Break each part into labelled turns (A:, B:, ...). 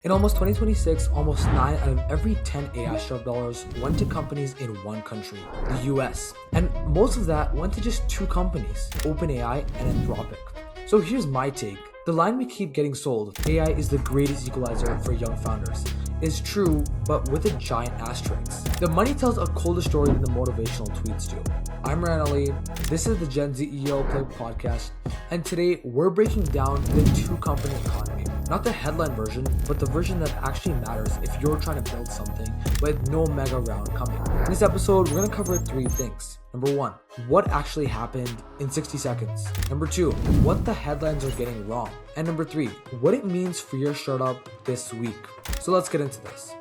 A: In almost 2026, almost 9 out of every 10 AI startup dollars went to companies in one country, the US. And most of that went to just two companies, OpenAI and Anthropic. So here's my take. The line we keep getting sold, AI is the greatest equalizer for young founders, is true, but with a giant asterisk. The money tells a colder story than the motivational tweets do. I'm Ryan Ali, this is the GenZEO Playbook podcast, and today we're breaking down the two-company economy. Not the headline version, but the version that actually matters if you're trying to build something with no mega round coming. In this episode, we're going to cover three things. Number one, what actually happened in 60 seconds. Number two, what the headlines are getting wrong. And number three, what it means for your startup this week. So let's get into this.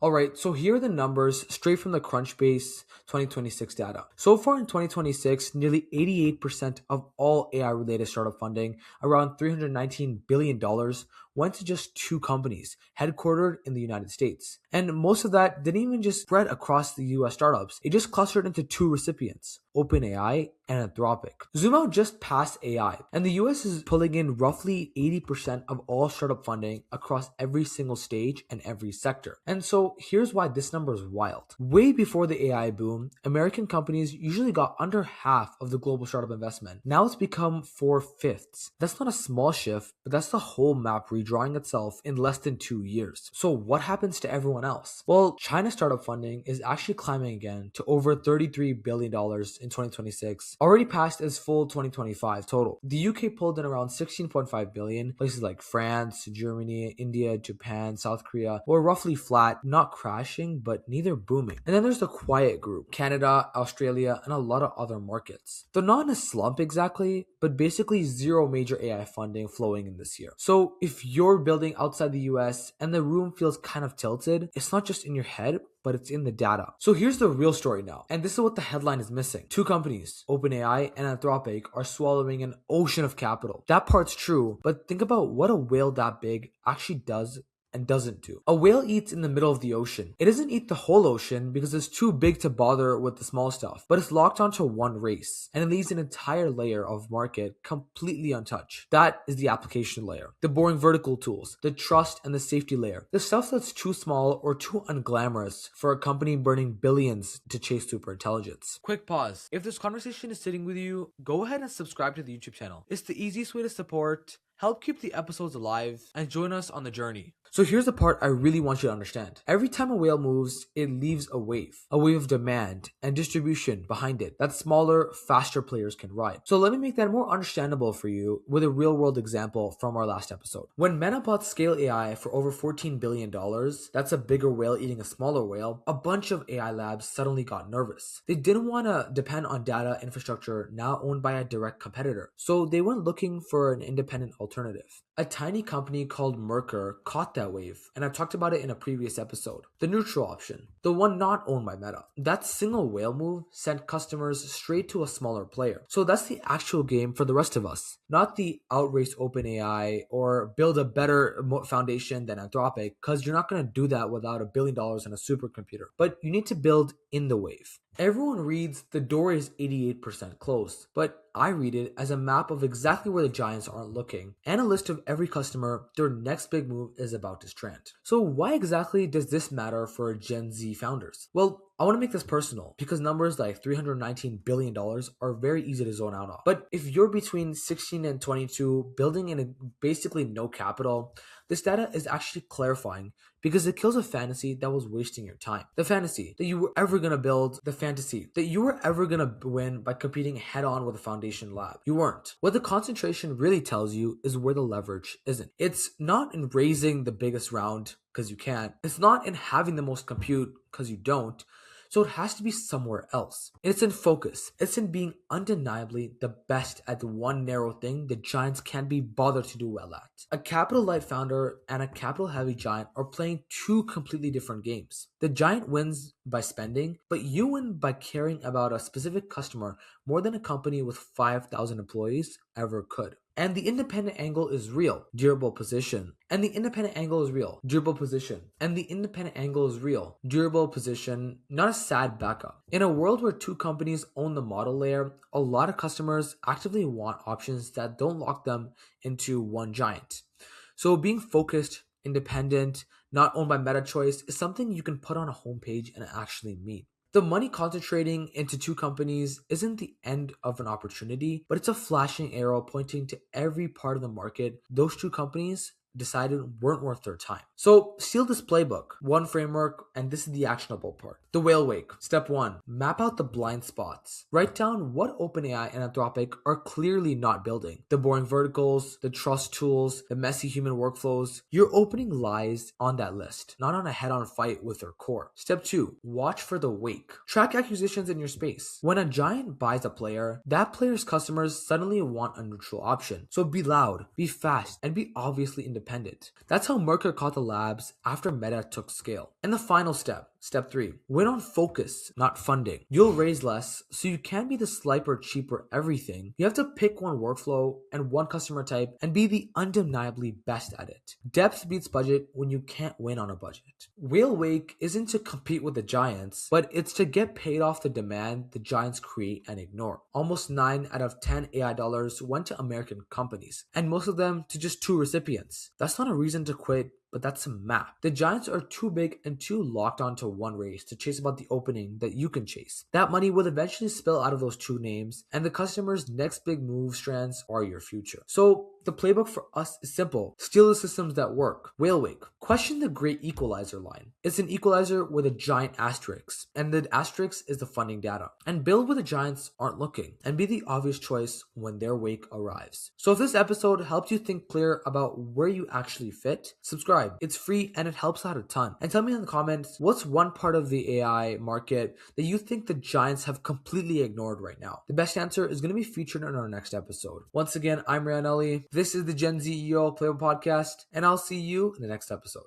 A: Alright, so here are the numbers straight from the Crunchbase 2026 data. So far in 2026, nearly 88% of all AI-related startup funding, around $319 billion, went to just two companies, headquartered in the United States. And most of that didn't even just spread across the US startups. It just clustered into two recipients, OpenAI and Anthropic. Zoom out just past AI, and the US is pulling in roughly 80% of all startup funding across every single stage and every sector. And so here's why this number is wild. Way before the AI boom, American companies usually got under half of the global startup investment. Now it's become 4/5. That's not a small shift, but that's the whole map redrawing itself in less than 2 years. So what happens to everyone else? Well, China's startup funding is actually climbing again to over $33 billion in 2026, already passed its full 2025 total. The UK pulled in around 16.5 billion. Places like France, Germany, India, Japan, South Korea were roughly flat, not crashing, but neither booming. And then there's the quiet group, Canada, Australia, and a lot of other markets. They're not in a slump exactly, but basically zero major AI funding flowing in this year. So if you're building outside the US and the room feels kind of tilted, it's not just in your head, but it's in the data. So here's the real story now. And this is what the headline is missing. Two companies, OpenAI and Anthropic, are swallowing an ocean of capital. That part's true, but think about what a whale that big actually does and doesn't do. A whale eats in the middle of the ocean. It doesn't eat the whole ocean because it's too big to bother with the small stuff, but it's locked onto one race, and it leaves an entire layer of market completely untouched. That is the application layer, the boring vertical tools, the trust and the safety layer, the stuff that's too small or too unglamorous for a company burning billions to chase super intelligence. Quick pause. If this conversation is sitting with you, go ahead and subscribe to the YouTube channel. It's the easiest way to support, help keep the episodes alive, and join us on the journey. So here's the part I really want you to understand. Every time a whale moves, it leaves a wave of demand and distribution behind it that smaller, faster players can ride. So let me make that more understandable for you with a real world example from our last episode. When Meta bought Scale AI for over $14 billion, that's a bigger whale eating a smaller whale, a bunch of AI labs suddenly got nervous. They didn't want to depend on data infrastructure now owned by a direct competitor. So they went looking for an independent alternative. A tiny company called Merker caught that wave, and I talked about it in a previous episode. The neutral option, the one not owned by Meta. That single whale move sent customers straight to a smaller player. So that's the actual game for the rest of us, not the outrace OpenAI or build a better foundation than Anthropic, because you're not going to do that without $1 billion in a supercomputer. But you need to build in the wave. Everyone reads the door is 88% closed, but I read it as a map of exactly where the giants aren't looking and a list of every customer their next big move is about to strand. So why exactly does this matter for Gen Z founders? Well, I want to make this personal because numbers like $319 billion are very easy to zone out of. But if you're between 16 and 22, building in basically no capital, this data is actually clarifying because it kills a fantasy that was wasting your time. The fantasy that you were ever going to build, the fantasy that you were ever going to win by competing head on with a foundation lab. You weren't. What the concentration really tells you is where the leverage isn't. It's not in raising the biggest round because you can't. It's not in having the most compute because you don't. So it has to be somewhere else. It's in focus. It's in being undeniably the best at the one narrow thing the giants can't be bothered to do well at. A capital light founder and a capital heavy giant are playing two completely different games. The giant wins by spending, but you win by caring about a specific customer more than a company with 5,000 employees ever could. And the independent angle is real, durable position. And the independent angle is real, durable position. And the independent angle is real, durable position, not a sad backup. In a world where two companies own the model layer, a lot of customers actively want options that don't lock them into one giant. So being focused, independent, not owned by Meta choice is something you can put on a homepage and actually mean. The money concentrating into two companies isn't the end of an opportunity, but it's a flashing arrow pointing to every part of the market those two companies decided weren't worth their time. So steal this playbook, one framework, and this is the actionable part. The whale wake. Step 1. Map out the blind spots. Write down what OpenAI and Anthropic are clearly not building. The boring verticals, the trust tools, the messy human workflows. Your opening lies on that list, not on a head-on fight with their core. Step 2. Watch for the wake. Track acquisitions in your space. When a giant buys a player, that player's customers suddenly want a neutral option. So be loud, be fast, and be obviously independent. That's how Mercer caught the labs after Meta took scale. And the final step, step 3, win on focus, not funding. You'll raise less, so you can't be the sliper cheaper everything. You have to pick one workflow and one customer type and be the undeniably best at it. Depth beats budget when you can't win on a budget. Whale Wake isn't to compete with the giants, but it's to get paid off the demand the giants create and ignore. Almost 9 out of 10 AI dollars went to American companies, and most of them to just 2 recipients. That's not a reason to quit, but that's a map. The giants are too big and too locked onto one race to chase about the opening that you can chase. That money will eventually spill out of those 2 names, and the customer's next big move strands are your future. So the playbook for us is simple. Steal the systems that work. Whale wake. Question the great equalizer line. It's an equalizer with a giant asterisk, and the asterisk is the funding data. And build where the giants aren't looking, and be the obvious choice when their wake arrives. So if this episode helped you think clear about where you actually fit, subscribe. It's free and it helps out a ton. And tell me in the comments, what's one part of the AI market that you think the giants have completely ignored right now? The best answer is going to be featured in our next episode. Once again, I'm Ryan Ellie. This is the GenZEO Playbook Podcast, and I'll see you in the next episode.